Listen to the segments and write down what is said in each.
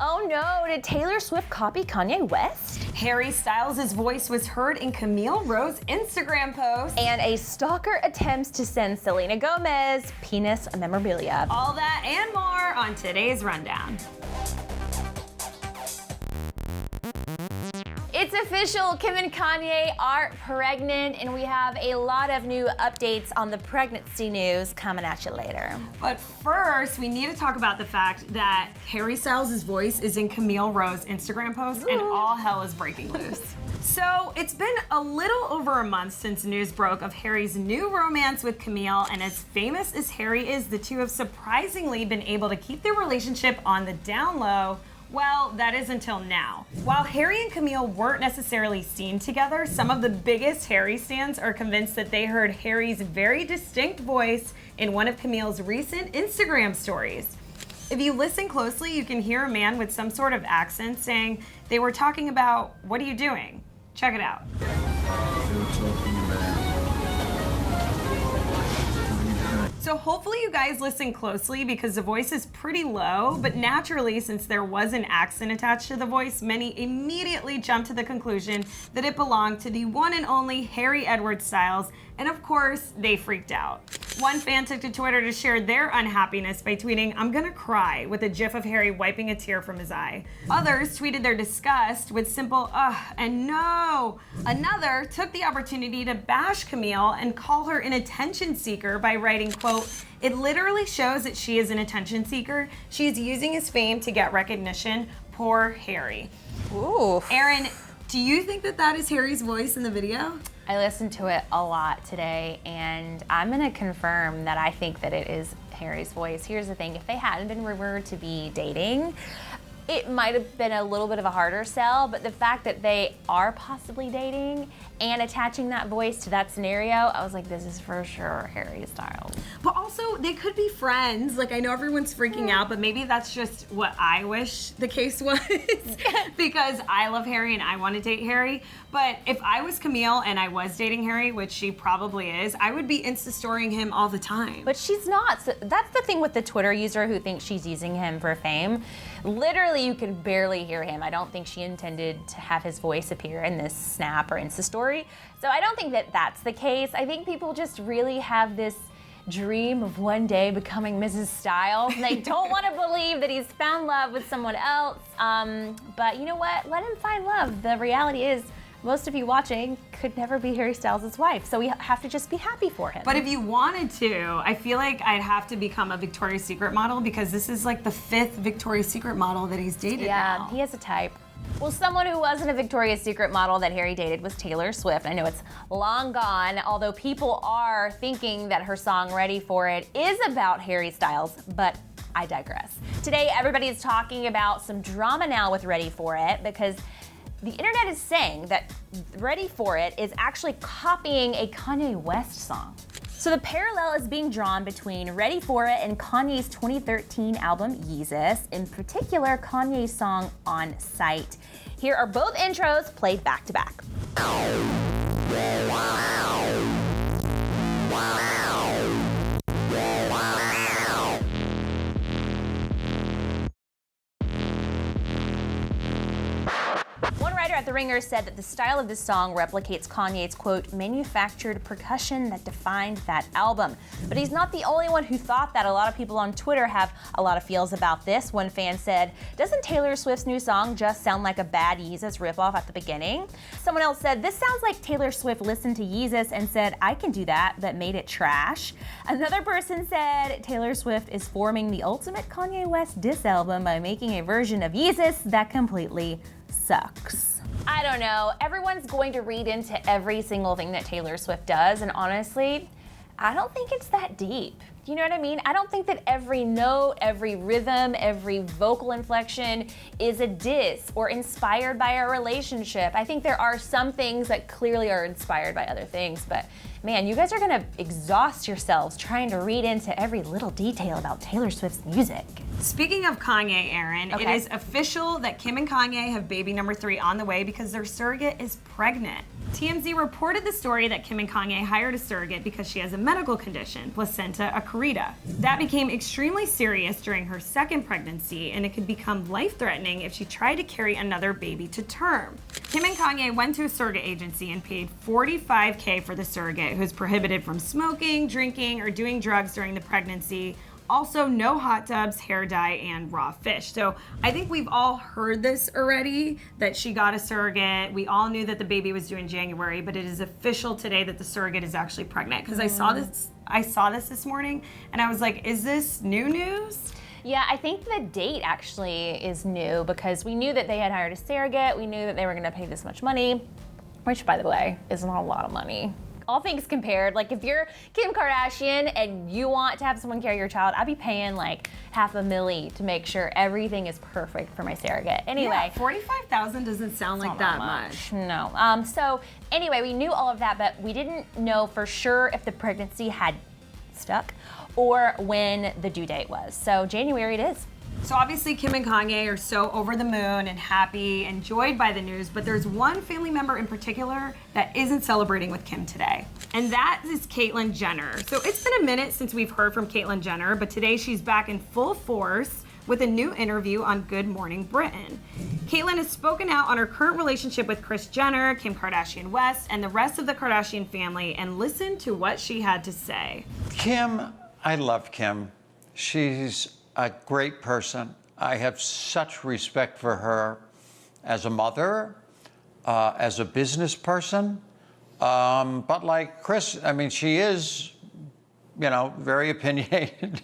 Oh no, did Taylor Swift copy Kanye West? Harry Styles' voice was heard in Camille Rowe's Instagram post. And a stalker attempts to send Selena Gomez penis memorabilia. All that and more on today's Rundown. It's official, Kim and Kanye are pregnant, and we have a lot of new updates on the pregnancy news coming at you later. But first, we need to talk about the fact that Harry Styles' voice is in Camille Rowe's Instagram post, and all hell is breaking loose. So it's been a little over a month since news broke of Harry's new romance with Camille, and as famous as Harry is, the two have surprisingly been able to keep their relationship on the down low. Well, that is until now. While Harry and Camille weren't necessarily seen together, some of the biggest Harry stans are convinced that they heard Harry's very distinct voice in one of Camille's recent Instagram stories. If you listen closely, you can hear a man with some sort of accent saying they were talking about, "What are you doing?" Check it out. So hopefully you guys listen closely because the voice is pretty low, but naturally, since there was an accent attached to the voice, many immediately jumped to the conclusion that it belonged to the one and only Harry Edward Styles, and of course, they freaked out. One fan took to Twitter to share their unhappiness by tweeting, "I'm gonna cry," with a gif of Harry wiping a tear from his eye. Others tweeted their disgust with simple, "ugh" and "no." Another took the opportunity to bash Camille and call her an attention seeker by writing, quote, "It literally shows that she is an attention seeker. She's using his fame to get recognition. Poor Harry." Ooh. Erin, do you think that that is Harry's voice in the video? I listened to it a lot today, and I'm gonna confirm that I think that it is Harry's voice. Here's the thing, if they hadn't been rumored to be dating, it might have been a little bit of a harder sell, but the fact that they are possibly dating and attaching that voice to that scenario, I was like, this is for sure Harry Styles. But also, they could be friends. Like, I know everyone's freaking out, but maybe that's just what I wish the case was because I love Harry and I want to date Harry. But if I was Camille and I was dating Harry, which she probably is, I would be Insta-storying him all the time. But she's not. So that's the thing with the Twitter user who thinks she's using him for fame. Literally, you can barely hear him. I don't think she intended to have his voice appear in this Snap or Insta story. So I don't think that that's the case. I think people just really have this dream of one day becoming Mrs. Styles. And they don't want to believe that he's found love with someone else. But you know what? Let him find love. The reality is, most of you watching could never be Harry Styles' wife, so we have to just be happy for him. But if you wanted to, I feel like I'd have to become a Victoria's Secret model because this is like the 5th Victoria's Secret model that he's dated now. Yeah, he has a type. Well, someone who wasn't a Victoria's Secret model that Harry dated was Taylor Swift. I know it's long gone, although people are thinking that her song Ready For It is about Harry Styles, but I digress. Today, everybody is talking about some drama now with Ready For It because the internet is saying that Ready For It is actually copying a Kanye West song. So the parallel is being drawn between Ready For It and Kanye's 2013 album Yeezus, in particular Kanye's song On Sight. Here are both intros played back to back. One writer at The Ringer said that the style of this song replicates Kanye's, quote, manufactured percussion that defined that album. But he's not the only one who thought that. A lot of people on Twitter have a lot of feels about this. One fan said, doesn't Taylor Swift's new song just sound like a bad Yeezus ripoff at the beginning? Someone else said, this sounds like Taylor Swift listened to Yeezus and said, I can do that, but made it trash. Another person said, Taylor Swift is forming the ultimate Kanye West diss album by making a version of Yeezus that completely sucks. I don't know. Everyone's going to read into every single thing that Taylor Swift does, and honestly, I don't think it's that deep. You know what I mean? I don't think that every note, every rhythm, every vocal inflection is a diss or inspired by our relationship. I think there are some things that clearly are inspired by other things, but man, you guys are gonna exhaust yourselves trying to read into every little detail about Taylor Swift's music. Speaking of Kanye, Erin, Okay. It is official that Kim and Kanye have baby number 3 on the way because their surrogate is pregnant. TMZ reported the story that Kim and Kanye hired a surrogate because she has a medical condition, placenta accreta. That became extremely serious during her second pregnancy, and it could become life-threatening if she tried to carry another baby to term. Kim and Kanye went to a surrogate agency and paid $45K for the surrogate, who's prohibited from smoking, drinking, or doing drugs during the pregnancy. Also, no hot tubs, hair dye, and raw fish. So I think we've all heard this already, that she got a surrogate. We all knew that the baby was due in January, but it is official today that the surrogate is actually pregnant. Because I saw this morning, and I was like, is this new news? Yeah, I think the date actually is new because we knew that they had hired a surrogate. We knew that they were going to pay this much money, which, by the way, is not a lot of money. All things compared, like if you're Kim Kardashian and you want to have someone carry your child, I'd be paying like $500,000 to make sure everything is perfect for my surrogate. Anyway, yeah, $45,000 doesn't sound like that much. No. So anyway, we knew all of that, but we didn't know for sure if the pregnancy had stuck or when the due date was. So January it is. So obviously Kim and Kanye are so over the moon and happy and joyed by the news, but there's one family member in particular that isn't celebrating with Kim today, and that is Caitlyn Jenner. So it's been a minute since we've heard from Caitlyn Jenner, but today she's back in full force with a new interview on Good Morning Britain. Caitlyn has spoken out on her current relationship with Kris Jenner, Kim Kardashian West, and the rest of the Kardashian family, and listen to what she had to say. Kim, I love Kim. She's a great person. I have such respect for her as a mother, as a business person. But like Kris, I mean, she is, very opinionated.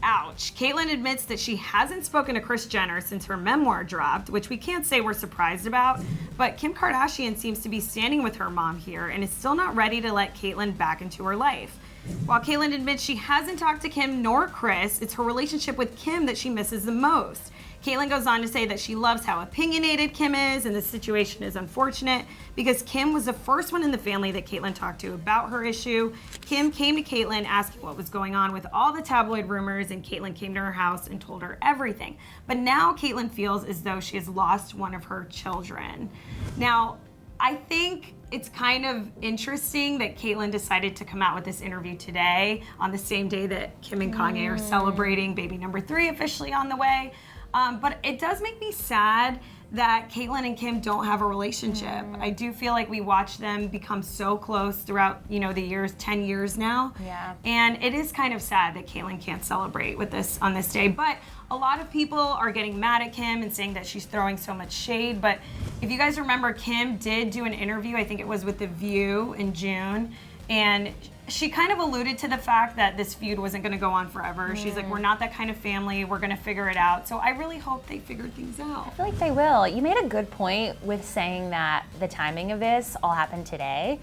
Ouch. Caitlyn admits that she hasn't spoken to Kris Jenner since her memoir dropped, which we can't say we're surprised about, but Kim Kardashian seems to be standing with her mom here and is still not ready to let Caitlyn back into her life. While Caitlyn admits she hasn't talked to Kim nor Kris, it's her relationship with Kim that she misses the most. Caitlyn goes on to say that she loves how opinionated Kim is, and the situation is unfortunate because Kim was the first one in the family that Caitlyn talked to about her issue. Kim came to Caitlyn asking what was going on with all the tabloid rumors, and Caitlyn came to her house and told her everything. But now Caitlyn feels as though she has lost one of her children. Now, I think it's kind of interesting that Caitlyn decided to come out with this interview today on the same day that Kim and Kanye are celebrating baby number 3 officially on the way. But it does make me sad that Caitlyn and Kim don't have a relationship. I do feel like we watch them become so close throughout, the years, 10 years now. Yeah. And it is kind of sad that Caitlyn can't celebrate with this on this day. But a lot of people are getting mad at Kim and saying that she's throwing so much shade. But if you guys remember, Kim did do an interview, I think it was with The View in June, and she kind of alluded to the fact that this feud wasn't going to go on forever. She's like, we're not that kind of family. We're going to figure it out. So I really hope they figured things out. I feel like they will. You made a good point with saying that the timing of this all happened today.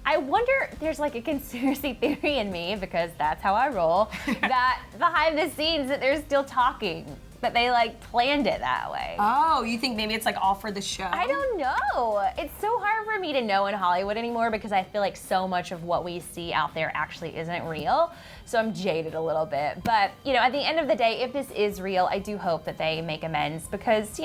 I wonder if there's like a conspiracy theory in me, because that's how I roll, that behind the scenes that they're still talking, that they like planned it that way. Oh, you think maybe it's like all for the show? I don't know. It's so hard for me to know in Hollywood anymore because I feel like so much of what we see out there actually isn't real. So I'm jaded a little bit. But, at the end of the day, if this is real, I do hope that they make amends because,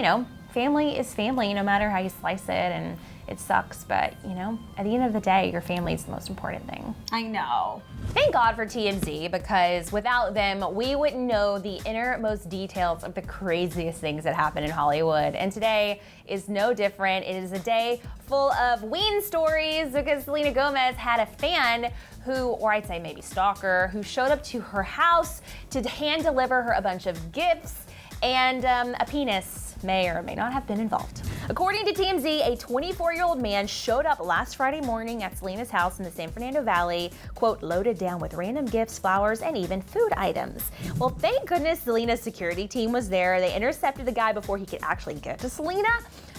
family is family no matter how you slice it, and it sucks, but at the end of the day, your family is the most important thing. I know. Thank God for TMZ, because without them, we wouldn't know the innermost details of the craziest things that happen in Hollywood. And today is no different. It is a day full of ween stories because Selena Gomez had a fan who, or I'd say maybe stalker, who showed up to her house to hand deliver her a bunch of gifts, and a penis may or may not have been involved. According to TMZ, a 24-year-old man showed up last Friday morning at Selena's house in the San Fernando Valley, quote, loaded down with random gifts, flowers, and even food items. Well, thank goodness Selena's security team was there. They intercepted the guy before he could actually get to Selena.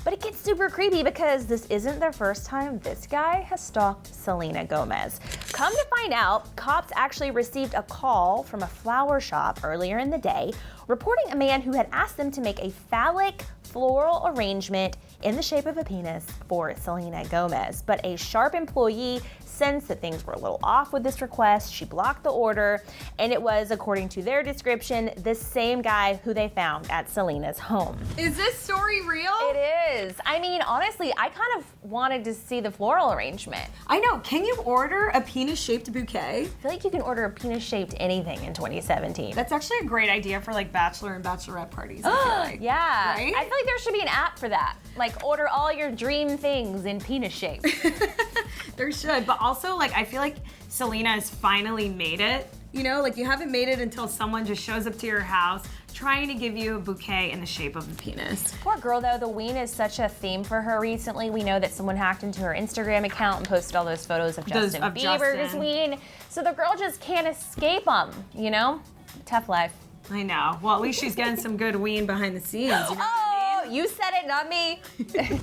But it gets super creepy because this isn't the first time this guy has stalked Selena Gomez. Come to find out, cops actually received a call from a flower shop earlier in the day reporting a man who had asked them to make a phallic floral arrangement in the shape of a penis for Selena Gomez. But a sharp employee sensed that things were a little off with this request. She blocked the order, and it was, according to their description, the same guy who they found at Selena's home. Is this story real? It was. I mean, honestly, I kind of wanted to see the floral arrangement. I know. Can you order a penis-shaped bouquet? I feel like you can order a penis-shaped anything in 2017. That's actually a great idea for like bachelor and bachelorette parties, I feel like. Yeah. Right? I feel like there should be an app for that. Like, order all your dream things in penis shape. There should, but also like I feel like Selena has finally made it. You know, like you haven't made it until someone just shows up to your house trying to give you a bouquet in the shape of a penis. Poor girl, though. The ween is such a theme for her recently. We know that someone hacked into her Instagram account and posted all those photos of Justin Bieber's ween. So the girl just can't escape them, you know? Tough life. I know. Well, at least she's getting some good ween behind the scenes. You know what I mean? You said it, not me.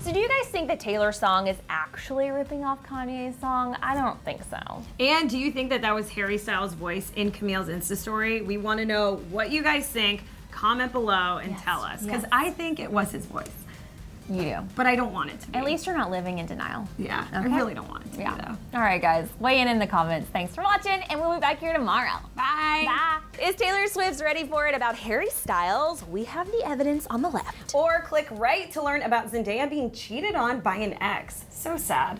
So do you guys think that Taylor's song is actually ripping off Kanye's song? I don't think so. And do you think that that was Harry Styles' voice in Camille's Insta story? We want to know what you guys think. Comment below and tell us. Because I think it was his voice. You do. But I don't want it to be. At least you're not living in denial. Yeah, Okay. I really don't want it to be, though. All right, guys. Weigh in the comments. Thanks for watching, and we'll be back here tomorrow. Bye. Bye. Is Taylor Swift's Ready for It about Harry Styles? We have the evidence on the left. Or click right to learn about Zendaya being cheated on by an ex. So sad.